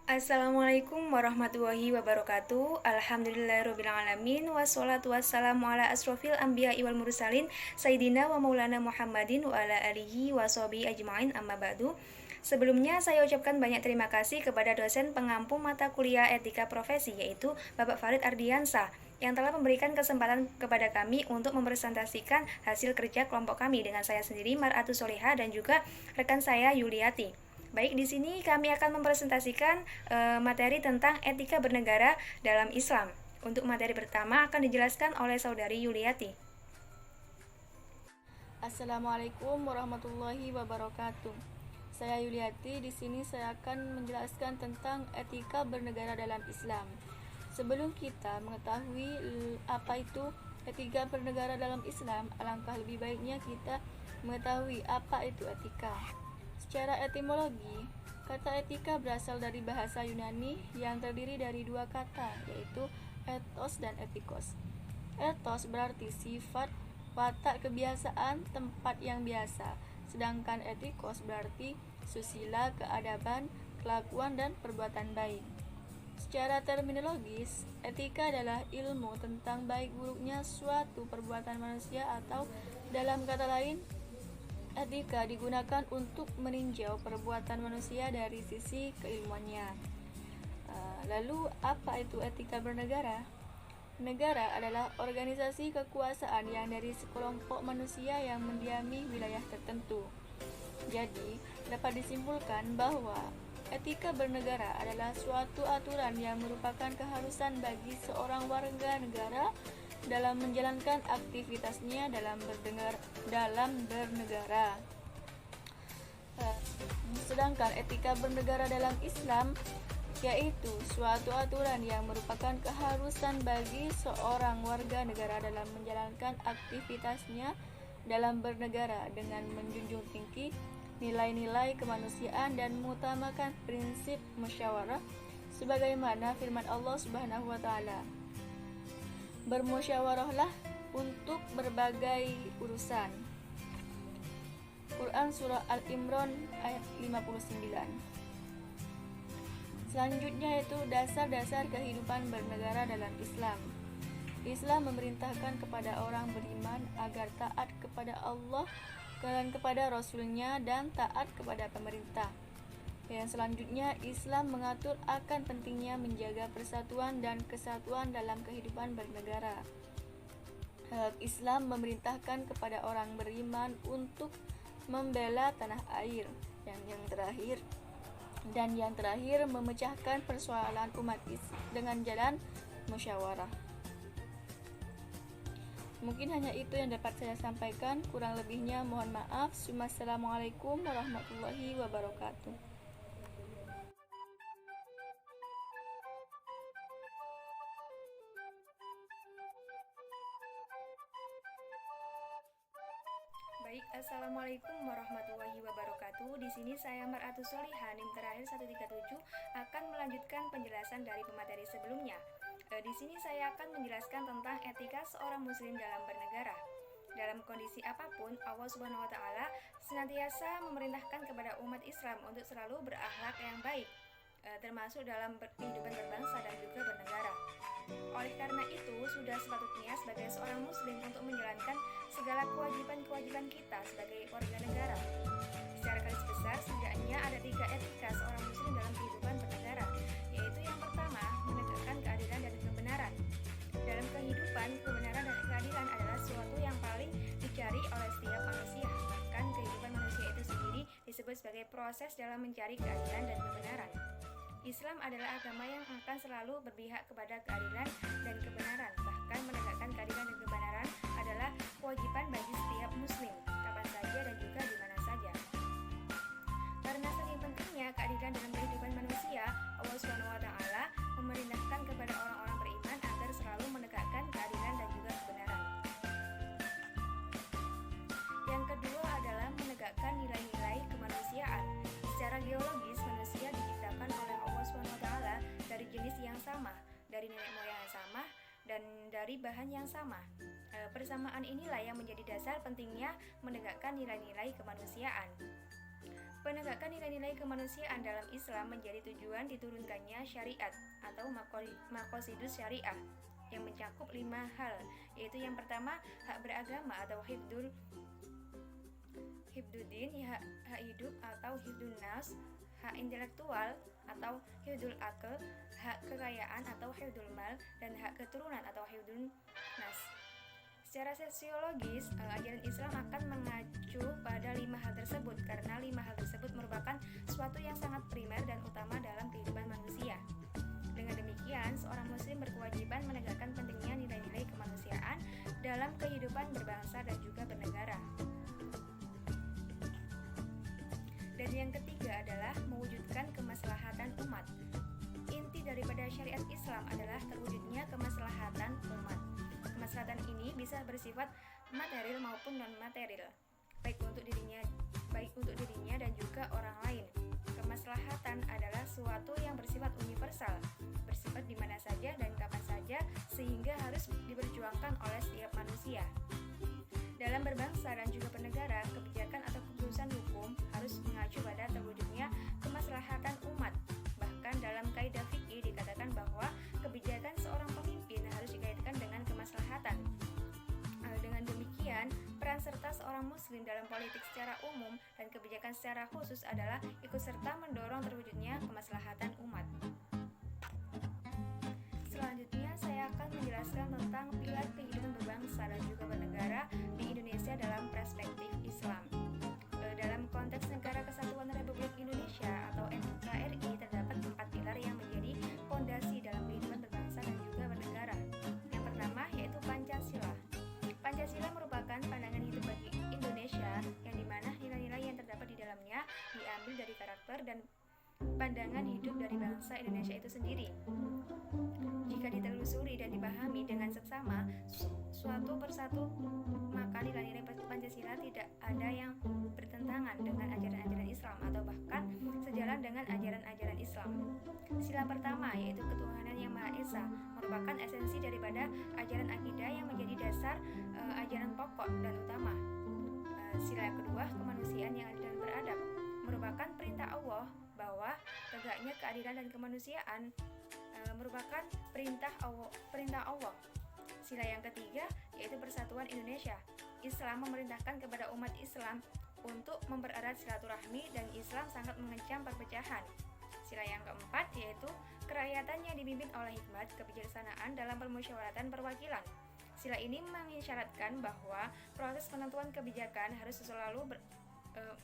Assalamualaikum warahmatullahi wabarakatuh. Alhamdulillahirrabbilalamin. Wassalatu wassalamu ala asrofil anbiya wal mursalin Sayyidina wa maulana Muhammadin wa ala alihi wa sahbihi ajma'in amma ba'du. Sebelumnya saya ucapkan banyak terima kasih kepada dosen pengampu mata kuliah etika profesi, yaitu Bapak Farid Ardiansah, yang telah memberikan kesempatan kepada kami untuk mempresentasikan hasil kerja kelompok kami dengan saya sendiri Mar'atus Solihah dan juga rekan saya Yuliati. Baik, di sini kami akan mempresentasikan materi tentang etika bernegara dalam Islam. Untuk materi pertama akan dijelaskan oleh saudari Yuliati. Assalamualaikum warahmatullahi wabarakatuh. Saya Yuliati. Di sini saya akan menjelaskan tentang etika bernegara dalam Islam. Sebelum kita mengetahui apa itu etika bernegara dalam Islam, alangkah lebih baiknya kita mengetahui apa itu etika. Secara etimologi, kata etika berasal dari bahasa Yunani yang terdiri dari dua kata, yaitu ethos dan etikos. Ethos berarti sifat, watak, kebiasaan, tempat yang biasa, sedangkan etikos berarti susila, keadaban, kelakuan, dan perbuatan baik. Secara terminologis, etika adalah ilmu tentang baik buruknya suatu perbuatan manusia, atau dalam kata lain, etika digunakan untuk meninjau perbuatan manusia dari sisi keilmuannya. Lalu, apa itu etika bernegara? Negara adalah organisasi kekuasaan yang dari sekelompok manusia yang mendiami wilayah tertentu. Jadi, dapat disimpulkan bahwa etika bernegara adalah suatu aturan yang merupakan keharusan bagi seorang warga negara dalam menjalankan aktivitasnya dalam bernegara. Sedangkan etika bernegara dalam Islam yaitu suatu aturan yang merupakan keharusan bagi seorang warga negara dalam menjalankan aktivitasnya dalam bernegara dengan menjunjung tinggi nilai-nilai kemanusiaan dan mengutamakan prinsip musyawarah sebagaimana firman Allah Subhanahu wa taala. Bermusyawarahlah untuk berbagai urusan. Quran surah Al-Imran ayat 59. Selanjutnya yaitu dasar-dasar kehidupan bernegara dalam Islam. Islam memerintahkan kepada orang beriman agar taat kepada Allah dan kepada Rasul-Nya dan taat kepada pemerintah. Yang selanjutnya, Islam mengatur akan pentingnya menjaga persatuan dan kesatuan dalam kehidupan bernegara. Islam memerintahkan kepada orang beriman untuk membela tanah air. Yang terakhir memecahkan persoalan umat dengan jalan musyawarah. Mungkin hanya itu yang dapat saya sampaikan, kurang lebihnya mohon maaf. Wassalamualaikum warahmatullahi wabarakatuh. Baik, Assalamualaikum warahmatullahi wabarakatuh. Di sini saya Mar'atus Solihah, NIM terakhir 137, akan melanjutkan penjelasan dari pemateri sebelumnya. Di sini saya akan menjelaskan tentang etika seorang muslim dalam bernegara. Dalam kondisi apapun, Allah Subhanahu wa taala senantiasa memerintahkan kepada umat Islam untuk selalu berakhlak yang baik, termasuk dalam kehidupan berbangsa dan juga bernegara. Oleh karena itu, sudah sepatutnya sebagai seorang muslim untuk menjalankan segala kewajiban-kewajiban kita sebagai warga negara. Secara garis besar, setidaknya ada 3 etika seorang muslim dalam kehidupan bernegara, yaitu yang pertama, menegakkan keadilan dan kebenaran. Dalam kehidupan, kebenaran dan keadilan adalah sesuatu yang paling dicari oleh setiap manusia. Bahkan kehidupan manusia itu sendiri disebut sebagai proses dalam mencari keadilan dan kebenaran. Islam adalah agama yang akan selalu berpihak kepada keadilan dan kebenaran. Bahkan menegakkan keadilan dan kebenaran adalah kewajiban bagi setiap muslim, kapan saja dan juga di mana saja. Karena saking pentingnya keadilan dalam kehidupan manusia, Allah Subhanahu wa taala memerintahkan kepada orang-orang beriman agar selalu menegakkan keadilan dan juga kebenaran. Yang kedua adalah menegakkan nilai-nilai kemanusiaan. Secara geologis, manusia diciptakan oleh Allah Subhanahu wa taala dari jenis yang sama, dari nenek moyang yang sama, dan dari bahan yang sama. Persamaan inilah yang menjadi dasar pentingnya menegakkan nilai-nilai kemanusiaan. Penegakan nilai-nilai kemanusiaan dalam Islam menjadi tujuan diturunkannya syariat atau maqasidus syariah yang mencakup 5 hal, yaitu yang pertama hak beragama atau hibduddin, hak hidup atau hibdun nas, hak intelektual atau hibdul akal, hak kekayaan atau hibdul mal, dan hak keturunan atau hibdun nas. Secara sosiologis, ajaran Islam akan mengacu pada 5 hal tersebut karena 5 hal tersebut merupakan suatu yang sangat primer dan utama dalam kehidupan manusia. Dengan demikian, seorang muslim berkewajiban menegakkan pentingnya nilai-nilai kemanusiaan dalam kehidupan berbangsa dan juga bernegara. Dan yang ketiga adalah mewujudkan kemaslahatan umat. Inti daripada syariat Islam adalah terwujudnya kemaslahatan umat. Kemaslahatan ini bisa bersifat material maupun non-material, baik untuk dirinya dan juga orang lain. Kemaslahatan adalah suatu yang bersifat universal, bersifat di mana saja dan kapan saja, sehingga harus diperjuangkan oleh setiap manusia. Dalam berbangsa dan juga bernegara, kebijakan atau keputusan hukum harus mengacu pada terwujudnya kemaslahatan umat. Bahkan dalam kaidah fikih dikatakan bahwa kebijakan seorang pemimpin harus dikaitkan dengan kemaslahatan. Dengan demikian, peran serta seorang muslim dalam politik secara umum dan kebijakan secara khusus adalah ikut serta mendorong terwujudnya kemaslahatan umat. Selanjutnya, saya akan menjelaskan tentang pilar kehidupan berbangsa dan juga bernegara di Indonesia dalam perspektif Islam. Dalam konteks Negara Kesatuan Republik Indonesia atau NKRI terdapat 4 pilar yang menjadi fondasi dalam kehidupan berbangsa dan juga bernegara. Yang pertama yaitu Pancasila. Pancasila merupakan pandangan hidup bagi Indonesia yang dimana nilai-nilai yang terdapat di dalamnya diambil dari karakter dan pandangan hidup dari bangsa Indonesia itu sendiri. Jika ditelusuri dan dipahami dengan seksama suatu persatu, maka nilai-nilai Pancasila tidak ada yang bertentangan dengan ajaran-ajaran Islam atau bahkan sejalan dengan ajaran-ajaran Islam. Sila pertama yaitu ketuhanan yang Maha Esa merupakan esensi daripada ajaran akidah yang menjadi dasar ajaran pokok dan utama. Sila yang kedua, kemanusiaan yang adil dan beradab, merupakan perintah Allah bahwa tegaknya keadilan dan kemanusiaan merupakan perintah Allah. Sila yang ketiga yaitu persatuan Indonesia. Islam memerintahkan kepada umat Islam untuk mempererat silaturahmi dan Islam sangat mengecam perpecahan. Sila yang keempat yaitu kerakyatan yang dipimpin oleh hikmat kebijaksanaan dalam permusyawaratan perwakilan. Sila ini mengisyaratkan bahwa proses penentuan kebijakan harus selalu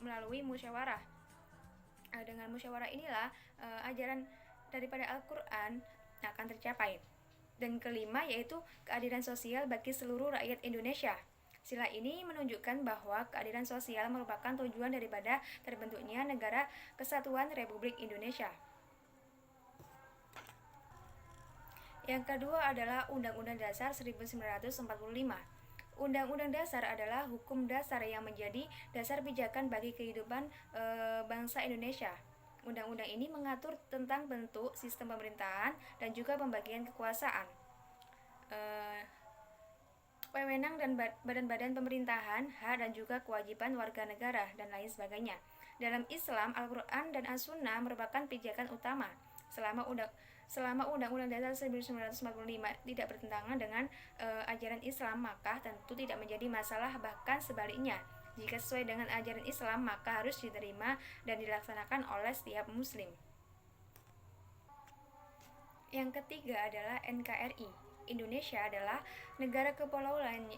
melalui musyawarah. Dengan musyawarah inilah ajaran daripada Al-Quran akan tercapai. Dan kelima yaitu keadilan sosial bagi seluruh rakyat Indonesia. Sila ini menunjukkan bahwa keadilan sosial merupakan tujuan daripada terbentuknya Negara Kesatuan Republik Indonesia. Yang kedua adalah Undang-Undang Dasar 1945. Undang-Undang Dasar adalah hukum dasar yang menjadi dasar pijakan bagi kehidupan bangsa Indonesia. Undang-undang ini mengatur tentang bentuk, sistem pemerintahan, dan juga pembagian kekuasaan, wewenang dan badan-badan pemerintahan, hak dan juga kewajiban warga negara, dan lain sebagainya. Dalam Islam, Al-Quran dan As-Sunnah merupakan pijakan utama. Selama Undang-Undang Dasar 1945 tidak bertentangan dengan ajaran Islam, maka tentu tidak menjadi masalah, bahkan sebaliknya. Jika sesuai dengan ajaran Islam, maka harus diterima dan dilaksanakan oleh setiap muslim. Yang ketiga adalah NKRI. Indonesia adalah negara kepulauan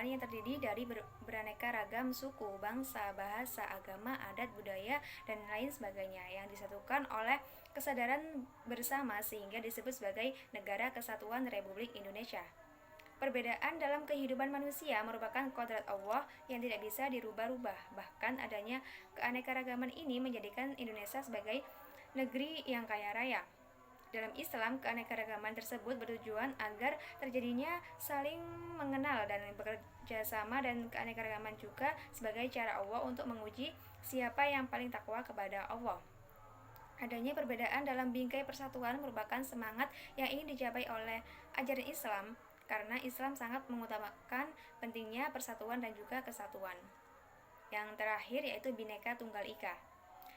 yang terdiri dari beraneka ragam suku, bangsa, bahasa, agama, adat, budaya, dan lain sebagainya yang disatukan oleh kesadaran bersama sehingga disebut sebagai Negara Kesatuan Republik Indonesia. Perbedaan dalam kehidupan manusia merupakan kodrat Allah yang tidak bisa dirubah-rubah. Bahkan adanya keanekaragaman ini menjadikan Indonesia sebagai negeri yang kaya raya. Dalam Islam, keanekaragaman tersebut bertujuan agar terjadinya saling mengenal dan bekerja sama, dan keanekaragaman juga sebagai cara Allah untuk menguji siapa yang paling takwa kepada Allah. Adanya perbedaan dalam bingkai persatuan merupakan semangat yang ingin dicapai oleh ajaran Islam, karena Islam sangat mengutamakan pentingnya persatuan dan juga kesatuan. Yang terakhir yaitu Bhinneka Tunggal Ika.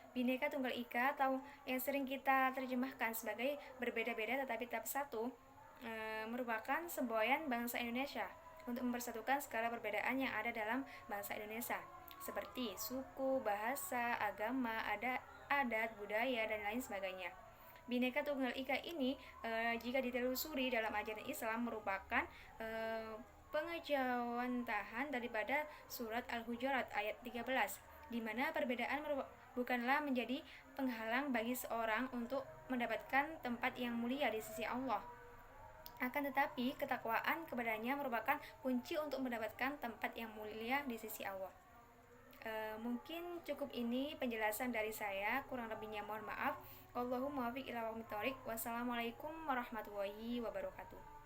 Bhinneka Tunggal Ika atau yang sering kita terjemahkan sebagai berbeda-beda tetapi tetap satu, merupakan semboyan bangsa Indonesia untuk mempersatukan segala perbedaan yang ada dalam bangsa Indonesia, seperti suku, bahasa, agama, adat, budaya, dan lain sebagainya. Bhinneka Tunggal Ika ini jika ditelusuri dalam ajaran Islam merupakan pengejawantahan daripada surat Al-Hujurat ayat 13, di mana perbedaan bukanlah menjadi penghalang bagi seorang untuk mendapatkan tempat yang mulia di sisi Allah. Akan tetapi, ketakwaan kepadanya merupakan kunci untuk mendapatkan tempat yang mulia di sisi Allah. Mungkin cukup ini penjelasan dari saya, kurang lebihnya mohon maaf. Wallahumma muwaffiq ila aqwamit thoriq. Wassalamualaikum warahmatullahi wabarakatuh.